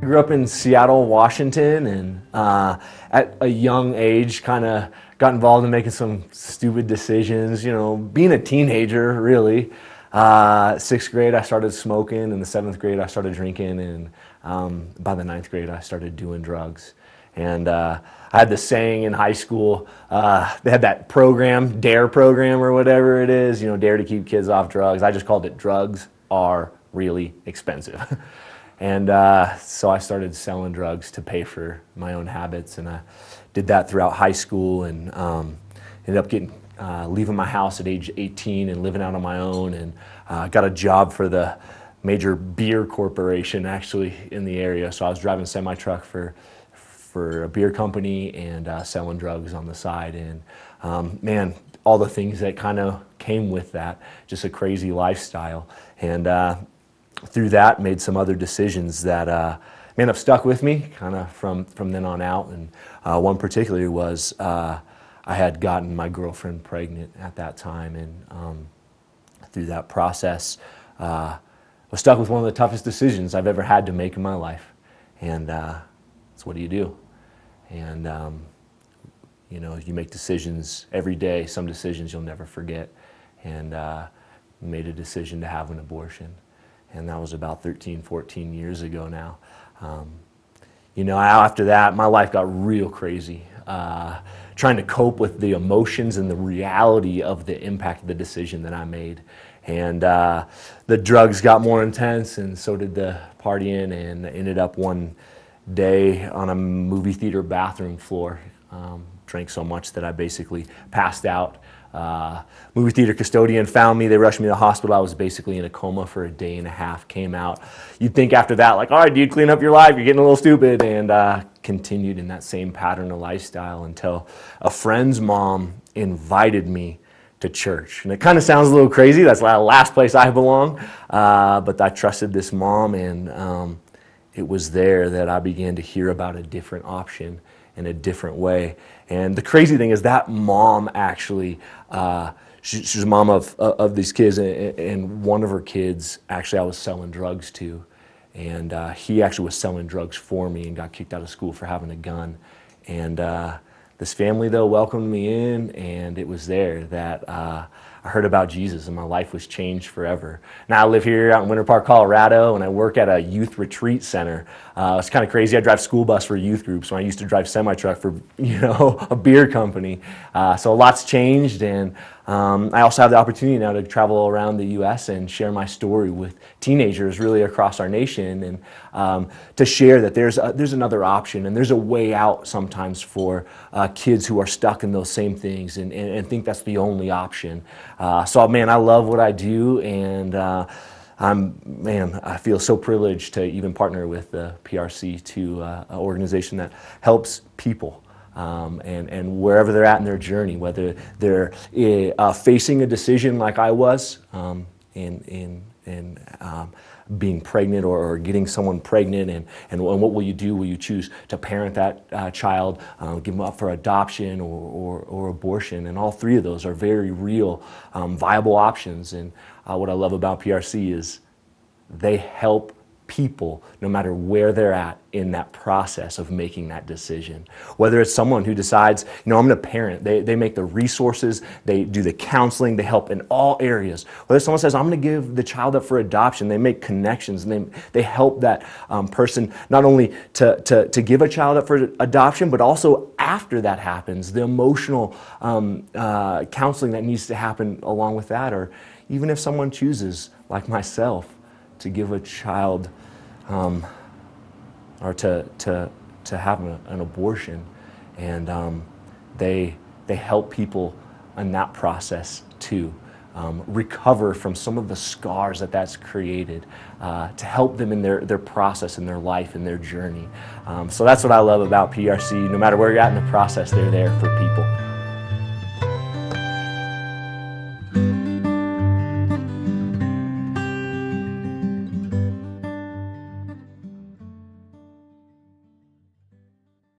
Grew up in Seattle, Washington, and at a young age kind of got involved in making some stupid decisions, being a teenager, really. Sixth grade, I started smoking. In the seventh grade, I started drinking, and by the ninth grade, I started doing drugs. And I had this saying in high school, they had that program, DARE program or whatever it is, Dare to Keep Kids Off Drugs. I just called it Drugs Are Really Expensive. And so I started selling drugs to pay for my own habits, and I did that throughout high school, and ended up leaving my house at age 18 and living out on my own, and got a job for the major beer corporation actually in the area. So I was driving a semi-truck for a beer company and selling drugs on the side, and man, all the things that kind of came with that, just a crazy lifestyle. And through that, made some other decisions that have stuck with me kind of from then on out. And one particularly was I had gotten my girlfriend pregnant at that time, and through that process, I was stuck with one of the toughest decisions I've ever had to make in my life. And it's what do you do? And you make decisions every day. Some decisions you'll never forget. And made a decision to have an abortion. And that was about 13, 14 years ago now. After that, my life got real crazy. Trying to cope with the emotions and the reality of the impact of the decision that I made. And the drugs got more intense, and so did the partying, and ended up one day on a movie theater bathroom floor. Drank so much that I basically passed out. Movie theater custodian found me. They rushed me to the hospital. I was basically in a coma for a day and a half. Came out. You'd think after that, like, all right, dude, clean up your life. You're getting a little stupid. And continued in that same pattern of lifestyle until a friend's mom invited me to church. And it kind of sounds a little crazy. That's the last place I belong. But I trusted this mom, and it was there that I began to hear about a different option in a different way. And the crazy thing is that mom actually, she's a mom of these kids, and one of her kids actually I was selling drugs to. And he actually was selling drugs for me and got kicked out of school for having a gun. And this family, though, welcomed me in, and it was there that I heard about Jesus, and my life was changed forever. Now I live here out in Winter Park, Colorado, and I work at a youth retreat center. It's kind of crazy. I drive school bus for youth groups when I used to drive semi-truck for a beer company. So a lot's changed, and I also have the opportunity now to travel around the U.S. and share my story with teenagers really across our nation, and to share that there's another option, and there's a way out sometimes for kids who are stuck in those same things and think that's the only option. So man, I love what I do, and I feel so privileged to even partner with the PRC, to an organization that helps people. And wherever they're at in their journey, whether they're facing a decision like I was, in being pregnant or getting someone pregnant, and what will you do? Will you choose to parent that child, give them up for adoption or abortion? And all three of those are very real, viable options. And what I love about PRC is they help people no matter where they're at in that process of making that decision. Whether it's someone who decides, I'm going to parent, they make the resources, they do the counseling, they help in all areas. Whether someone says, I'm going to give the child up for adoption, they make connections, and they help that person not only to give a child up for adoption, but also after that happens, the emotional counseling that needs to happen along with that. Or even if someone chooses, like myself, to give a child or to have an abortion, and they help people in that process too, recover from some of the scars that's created, to help them in their process, in their life, in their journey. So that's what I love about PRC. No matter where you're at in the process, they're there for people.